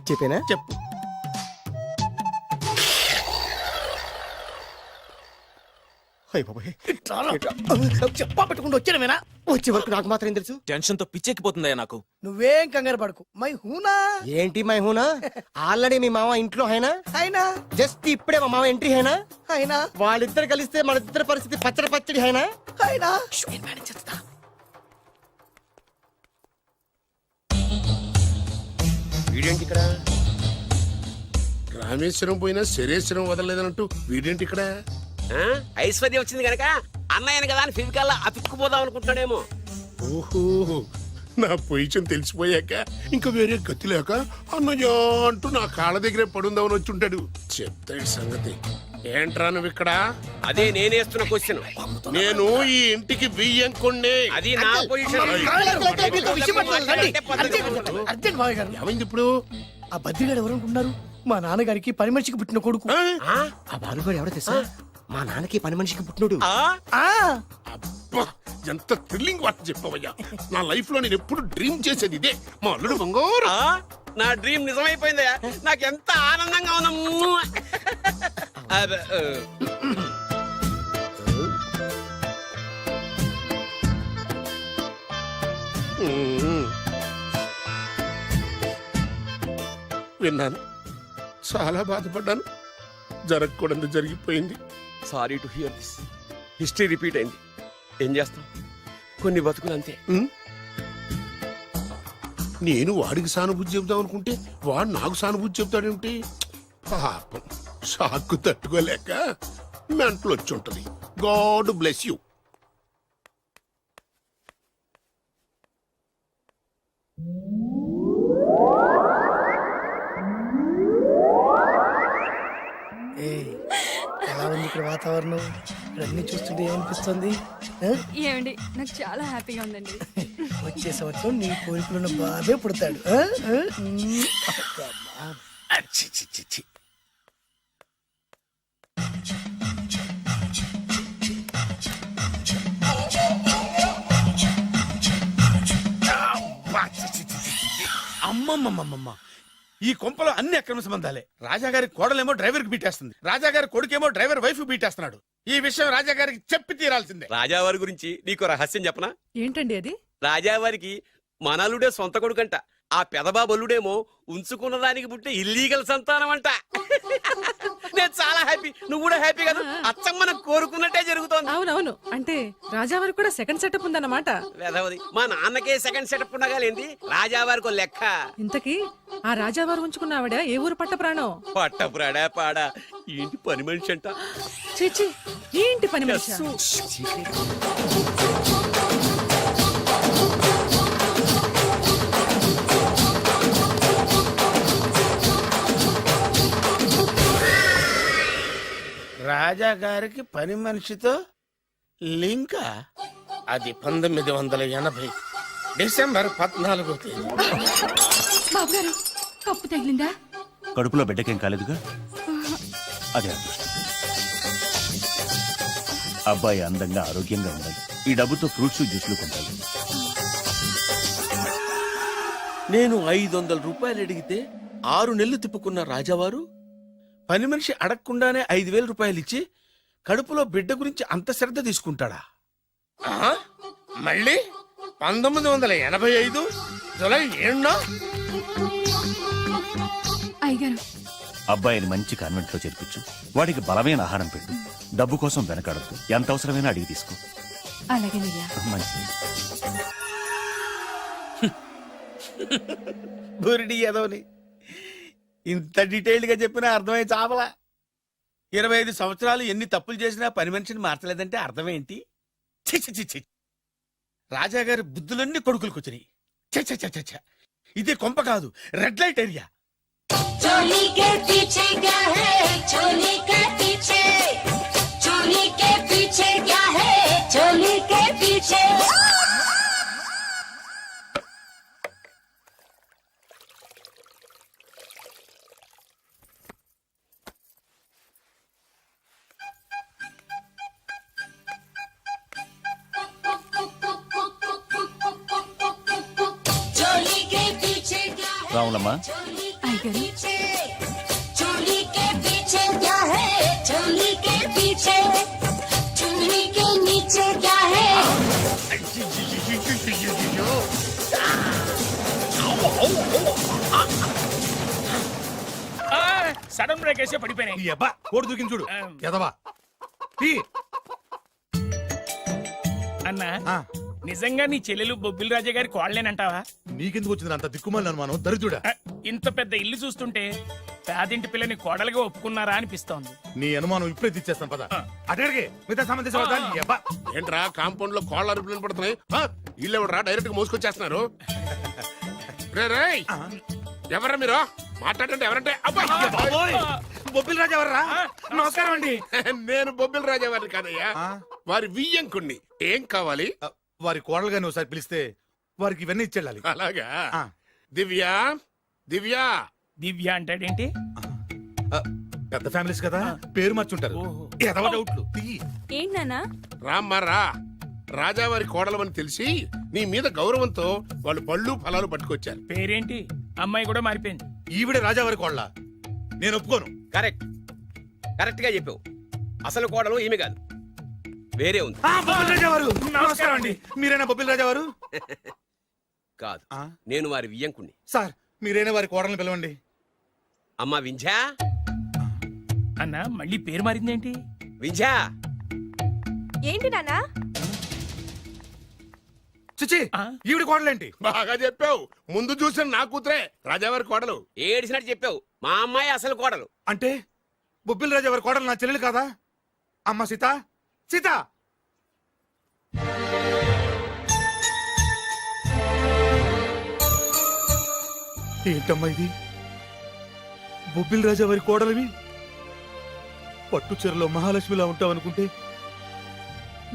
చెప్పేనా? చెప్పు. చెప్పా పెట్టుకుంటూ వచ్చానేనా? వచ్చే వరకు నాకు మాత్రం ఏం తెలుసు. టెన్షన్ తో పిచ్చెక్కిపోతుందయ్యా నాకు. నువ్వేం కంగారు పడకు, మై హూనా ఏంటి మై హూనా? ఆల్రెడీ మీ మామ ఇంట్లో హైనా అయినా జస్ట్ ఇప్పుడే మా మామ ఎంట్రీ హైనా. అయినా వాళ్ళిద్దరు కలిస్తే మన ఇద్దరు పరిస్థితి పచ్చడి పచ్చడి హైనా. అయినా వీడేంటి ఇక్కడ? రామేశ్వరం పోయినా శరేశ్వరం వదలలేదన్నట్టు వీడేంటి ఇక్కడ? ఆ, ఐశ్వర్య వచ్చింది కనుక అన్నయ్యను కదా అని ఫిజికల్ అతుక్కుపోదాం అనుకుంటున్నాడేమో. ఓహో, నా పొజిషన్ తెలిసిపోయాక ఇంకా వేరే గతి లేక అన్నయ్య అంటూ నా కాళ్ళ దగ్గరే పడుందామని వచ్చి ఉంటాడు. చెప్తాడు సంగతి. ఏంట్రా నువ్వు ఇక్కడ? అదే నేనేస్తున్న క్వశ్చన్. నేను ఈ ఇంటికి బియ్యం కొండే. అది నా పొజిషన్. అర్జెంట్ మావయ్య గారు. ఏమైంది ఇప్పుడు? ఆ బద్రిగాడు ఎవరు అనుకుంటున్నారు? మా నాన్నగారికి పని మనిషికి పుట్టిన కొడుకు. ఆ? ఆ బాలుగాడు ఎవడో తెలుసా? మా నాన్నకి పని మనిషికి పుట్టినోడు. ఆ అబ్బా, ఎంత థ్రిల్లింగ్ వార్త చెప్పవయ్యా. నా లైఫ్ లో నేను ఎప్పుడు డ్రీమ్ చేసేది ఇదే. మా అల్లుడు బంగారు. నా డ్రీమ్ నిజమైపోయిందా? నాకు ఎంత ఆనందంగా ఉందా. విన్నాను, చాలా బాధపడ్డాను. జరగకూడదు జరిగిపోయింది. Sorry to hear this. History repeat అయింది. ఏం చేస్తాం, కొన్ని బతుకులు అంతే. నేను వాడికి సానుభూతి చెబుదాం అనుకుంటే వాడు నాకు సానుభూతి చెబుతాడేమిటి? పాపం, షాక్కు తట్టుకోలేక మెంటలు వచ్చి ఉంటది. God bless you. ఎలా ఉంది ఇక్కడ వాతావరణం? ఇక్కడ అన్ని చూస్తుంటే ఏమనిపిస్తుంది? ఏమండి నాకు చాలా హ్యాపీగా ఉందండి. వచ్చే సంవత్సరం నీ కోరికలున్న బాబే పుడతాడు. అచ్చి, చి, చి, చి. అబ్బా, చి, చి, చి, చి, చి. అమ్మమ్మమ్మమ్మమ్మ ఈ కొంపలో అన్ని అక్రమ సంబంధాలే. రాజాగారి కోడలేమో డ్రైవర్ కి బీటేస్తుంది, రాజాగారి కొడుకేమో డ్రైవర్ వైఫ్ బీటేస్తున్నాడు. ఈ విషయం రాజాగారికి చెప్పి తీరాల్సిందే. రాజావారి గురించి నీకు రహస్యం చెప్పనా? ఏంటండి అది? రాజావారికి మనలుడే సొంత కొడుకంట. ఆ పెదబాబల్లుడేమో ఉంచుకున్న దానికి పుట్టే ఇల్లీగల్ సంతానం అంట. నేను చాలా హ్యాపీ, నువ్వు కూడా హ్యాపీ కదా? అచ్చం మనం కోరుకున్నట్టే జరుగుతోంది. అవునవును, అంటే రాజావారికి కూడా సెకండ్ సెటప్ ఉందన్నమాట. వెధవది, మా నాన్నకే సెకండ్ సెటప్ ఉండగాలేంది, రాజావారికి లెక్క. ఇంతకీ ఆ రాజావారు ఉంచుకున్న ఆవిడ ఏ ఊరు పట్ట ప్రాణం? పట్టపురాడా పాడా ఏంటి పని మనిషి అంట. చీచి, ఏంటి పని మనిషి? రాజాగారికి పని మనిషితో లింకా? అది 1980 డిసెంబర్ 14వ తేదీ. బాబు గారు కప్పు తగిలిందా? కడుపులో బిడ్డకేం కాలేదుగా, అదే అదృష్టం. అబ్బాయి అందంగా ఆరోగ్యంగా ఉండాలి. ఈ డబ్బుతో ఫ్రూట్స్ జ్యూస్లు కొంటాలి. నేను 500 రూపాయలు అడిగితే 6 నెలలు తిప్పుకున్న రాజావారు పని మనిషి అడగకుండానే 5,000 రూపాయలు ఇచ్చి కడుపులో బిడ్డ గురించి అంత శ్రద్ధ తీసుకుంటాడా? మళ్ళీ 1985 జూలై 7న అయ్యగారు అబ్బాయిని మంచి కాన్వెంట్ లో చేర్పించు. వాడికి బలమైన ఆహారం పెట్టు. డబ్బు కోసం వెనకాడద్దు. ఎంత అవసరమైనా అడిగి తీసుకో. అలాగేనయ్యా. మంచిది. బురిడి ఎదవని ఇంత డీటెయిల్డ్ గా చెప్పినా అర్థమై చావలా. 25 సంవత్సరాలు ఎన్ని తప్పులు చేసినా పని మనిషిని మార్చలేదంటే అర్థమేంటి? ఛీ, ఛీ, ఛీ, ఛీ. రాజాగారి బుద్ధులన్నీ కొడుకులకు వచ్చినాయి. ఛ, ఛ, ఛ, ఛ, ఛ. ఇదే కొంప కాదు, రెడ్ లైట్ ఏరియా. चोली के पीछे क्या है? चोली के पीछे, चोली के पीछे क्या है? चोली के पीछे. चोली के पीछे क्या है? రావులమ్మా, అయ్యగారు चोली के पीछे क्या है? चोली के पीछे, चोली के नीचे क्या है? సడన్ బ్రేక్ వేసే పడిపోయినాయి. కోడి దూకింది చూడు ఎదవా. అన్నా నిజంగా నీ చెల్లెలు బొబ్బిల్ రాజా గారి కోడలేనంటావా? నీకెందుకు వచ్చింది అంత దిక్కుమాలి అనుమానం? దరిద్రుడా, ఇంత పెద్ద ఇల్లు చూస్తుంటే పేదింటి పిల్లని కోడలుగా ఒప్పుకున్నారా అనిపిస్తోంది. నీ అనుమానం ఇప్పుడే తీర్చేస్తాను పద. అటడిగే మిగతా సంబంధించిన ఏంట్రా కాంపౌండ్ లో కోళ్ళ అరుపులు పడుతున్నాయి? ఇల్లెవడరా డైరెక్ట్ గా మోసుకొచ్చేస్తున్నారు? ఎవరా మీరు మాట్లాడండి? ఎవరంటే? బొబ్బిల్ రాజా ఎవర్రా? నమస్కారం అండి. నేను బొబ్బిల్ రాజా వారిని కాదయ్యా, వారి వియ్యంకుణ్ణి. ఏం కావాలి? వారి కోడలు గాని ఒకసారి పిలిస్తే వారికి ఇవన్నీ ఇచ్చేళ్ళాలి. అలాగా? దివ్య, దివ్య. దివ్య అంటాడేంటి? పెద్ద ఫ్యామిలీస్ కదా, పేరు మార్చుంటారు. ఎదవ డౌట్లు. ఏంటి నాన్నా? రామ్మా రా. రాజావారి కోడలమని తెలిసి నీ మీద గౌరవంతో వాళ్ళు పళ్ళు ఫలాలు పట్టుకొచ్చారు. పేరేంటి? అమ్మాయి కూడా మారిపోయింది. ఈవిడే రాజావారి కోడల? నేను ఒప్పుకోను. కరెక్ట్, కరెక్ట్ గా చెప్పావు. అసలు కోడలు ఈమె కాదు, వేరే ఉంది. బొబ్బిల్ రాజా వారు నమస్కారం అండి. మీరేనా బొబ్బిల్ రాజా వారు? కాదు, నేను వారి వియ్యంకుణ్ణి. సార్ మీరేనా వారి కోడల్ని పిలవండి. అమ్మా వింధ్యా. అన్న మళ్ళీ పేరు మారిందేంటి? వింధ్యా. ఏంటి నాన్నా? చిచి, ఈవిడ కోడలేంటి? బాగా చెప్పావు. ముందు చూసిన నా కూతురే రాజావారి కోడలు. ఏడిసినట్టు చెప్పావు. మా అమ్మాయి అసలు కోడలు. అంటే బొబ్బిల్ రాజా వారి కోడలు నా చెల్లెలు కాదా? అమ్మ సీత, సీత. ఏంటమ్మా ఇది? బొబ్బిల్ రాజా వారి కోడలివి పట్టు చీరలో మహాలక్ష్మిలా ఉంటావనుకుంటే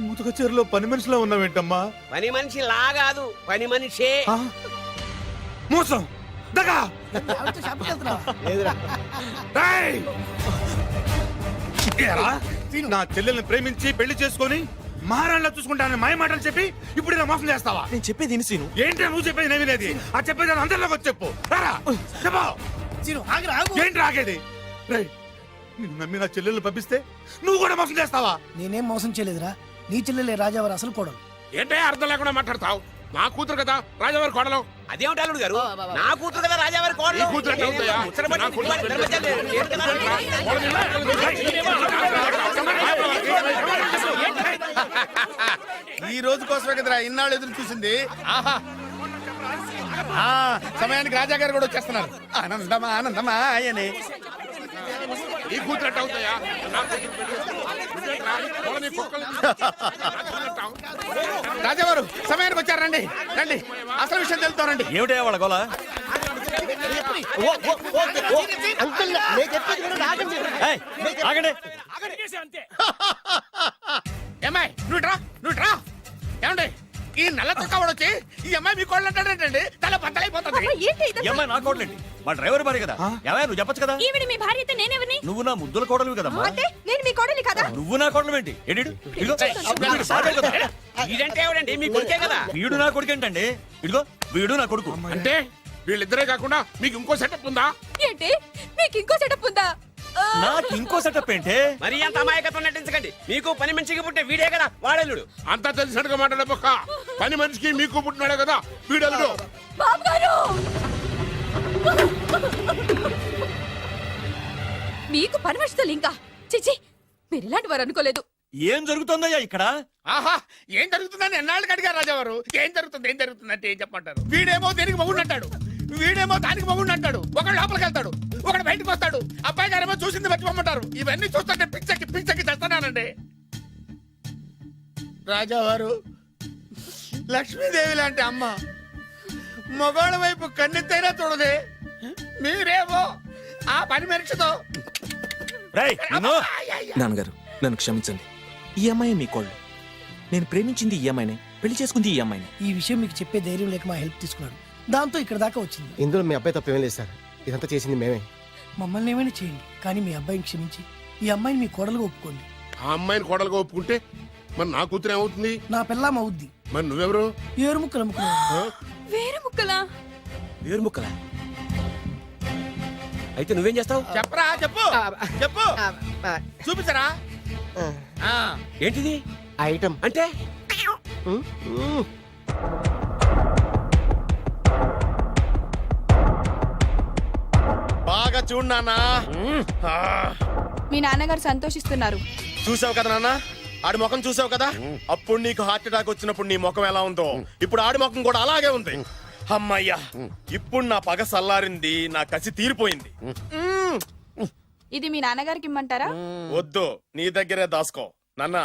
ముతుక చెరులో పని మనిషిలో ఉన్నావేంటమ్మా? పని మనిషి లాగాదు, పని మనిషే. మోసం, దగా. రేయ్! ఏరా, నా చెల్లెల్ని ప్రేమించి పెళ్లి చేసుకొని మహారాణిలా చూసుకుంటానని మాయ మాటలు చెప్పి ఇప్పుడు ఇలా మోసం చేస్తావా? నేను చెప్పేది విను సీను. ఏంటి నువ్వు చెప్పేది నేను వినేది? ఆ చెప్పేది అందరిలోకి వచ్చి చెప్పు. రారా, చెప్పు. ఏంటి రాగేది? రేయ్, నిన్ను నమ్మి నా చెల్లెల్ని పంపిస్తే నువ్వు కూడా మోసం చేస్తావా? నేనేం మోసం చేయలేదురా, నీ చెల్లెలే రాజావారు అసలు కోడలు. ఏంటే అర్థం లేకుండా మాట్లాడతావు? నా కూతురు కదా రాజావారి కోడలు. అదేమిటి అల్లుడు గారు, నా కూతురు కదా రాజావారి కోడలు. నీ కూతురు ఎట్లా అవుతాయా? నా కూతురు ఈ రోజు కోసమే కదరా ఇన్నాళ్ళు ఎదురు చూసింది. ఆహా, ఆ సమయానికి రాజా గారు కూడా వచ్చేస్తున్నారు. ఆనందమా ఆనందమా అని. నీ కూతురు ఎట్లా అవుతాయా? నా కూతురు నువ్వేంట్రా? వాళ్ళ నీ కుక్కలు రాజావారు సమయానికి వచ్చారు. రండి రండి, అసలు విషయం తెలుస్తానండి. ఏమిటా వాళ్ళ గోల? అంకుల్ నేను చెప్పేది వినండి, ఆగండి. ఏయ్, ఆగండి. ఏమ్మాయి నువ్వు రా. ఏమండి, ఈ నల్ల చొక్కావాడు వచ్చి ఈ అమ్మాయి మీ కోళ్ళు అంటాడేంటండి? తల బద్దలైపోతుంది. ఈ అమ్మాయి నా కోడలేంటి? మా డ్రైవర్ భార్య కదా. ఏమయ్య, నువ్వు చెప్పొచ్చు కదా. ఈవిడ మీ భార్య అయితే నేనెవరిని? నువ్వు నా ముద్దుల కోడలు కదమ్మా. అంటే నేను మీ కోడలి కదా? నువ్వు నా కోడలు ఏంటి? ఇదిగో ఇదంటే ఎవడండి? మీ కొడుకే కదా. వీడు నా కొడుకు ఏంటండి? ఇదిగో వీడు నా కొడుకు. అంటే వీళ్ళిద్దరే కాకుండా మీకు ఇంకో సెటప్ ఉందా? ఏంటి, మీకు ఇంకో సెటప్ ఉందా? నాకు ఇంకో సెటప్ ఏంటి? మరి అంత అమాయకత్వం నటించకండి. మీకు పని మనిషికి పుట్టే వీడే కదా వాడల్లుడు. అంతా తెలిసినట్టుగా మాట్లాడే పక్క. పని మనిషికి మీకు పుట్టినాడే కదా వీడల్లుడు. బాబుగారు, మీకు పని మనిషితో ఇంకా చిచి, మీరు ఇలాంటి వారు అనుకోలేదు. ఏం జరుగుతుందయ్యా ఇక్కడ? ఆహా, ఏం జరుగుతుందని ఎన్నాళ్ళకి అడిగారు రాజావారు. ఏం జరుగుతుంది అంటే ఏం చెప్పమంటారు? వీడేమో దేనికి మగుడు అంటాడు, వీడేమో దానికి మగుడు అంటాడు. ఒకడు లోపలికి వెళ్తాడు, ఒకడు బయటకు వస్తాడు. అబ్బాయి గారేమో చూసింది మర్చిపోమంటారు. ఇవన్నీ చూస్తుంటే పిచ్చకి చేస్తానండి. రాజావారు లక్ష్మీదేవి లాంటి అమ్మ మగవాళ్ళ వైపు కన్నెత్తైనా చూడదే. మీరేమో ఆ పని మనిషితో. రేయ్, నిన్ను. నాన్నగారు నన్ను క్షమించండి. ఈ అమ్మాయి మీ కోళ్ళు. నేను ప్రేమించింది ఈ అమ్మాయినే, పెళ్లి చేసుకుంది ఈ అమ్మాయిని. ఈ విషయం మీకు చెప్పే ధైర్యం లేక మా హెల్ప్ తీసుకున్నాడు, దాంతో ఇక్కడ దాకా వచ్చింది. ఇందులో మీ అబ్బాయి తప్పేం లేదు సార్, ఇదంతా చేసింది మేమే. మమ్మల్ని ఏమైనా చేయండి, కానీ మీ అబ్బాయిని క్షమించి ఈ అమ్మాయిని మీ కోడలుగా ఒప్పుకోండి. ఆ అమ్మాయిని కోడలుగా ఒప్పుకుంటే మరి నా కూతురు ఏమవుతుంది? నా పిల్లం అవుద్ది. మరి నువ్వెవరు? ఏరు ముక్కలు అమ్ముకున్నాను. వేరే ముక్కలా? వేరు ముక్కలా? అయితే నువ్వేం చేస్తావు? చెప్పరా, చెప్పు చెప్పు, చూపించరా. ఏంటిది ఐటమ్ అంటే? బాగా చూడు నాన్న. మీ నాన్నగారు సంతోషిస్తున్నారు. చూసావు కదా నాన్న, ఆడి ముఖం చూసావు కదా. అప్పుడు నీకు హార్ట్ అటాక్ వచ్చినప్పుడు నీ ముఖం ఎలా ఉందో ఇప్పుడు ఆడి ముఖం కూడా అలాగే ఉంది. అమ్మయ్యా, ఇప్పుడు నా పగ సల్లారింది, నా కసి తీరిపోయింది. ఇది మీ నాన్నగారికి ఇమ్మంటారా? వద్దు, నీ దగ్గరే దాసుకో. నాన్న,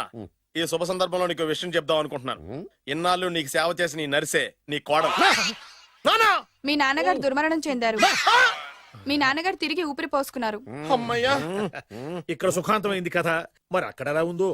ఈ శుభ సందర్భంలో నీకు విషయం చెప్దాం అనుకుంటున్నాను. ఇన్నాళ్ళు నీకు సేవ చేసి నీ నర్సే నీ కోడలు. మీ నాన్నగారు దుర్మరణం చెందారు. మీ నాన్నగారు తిరిగి ఊపిరి పోసుకున్నారు. అమ్మయ్యా, ఇక్కడ సుఖాంతమైంది కదా, మరి అక్కడ ఎలా ఉందో.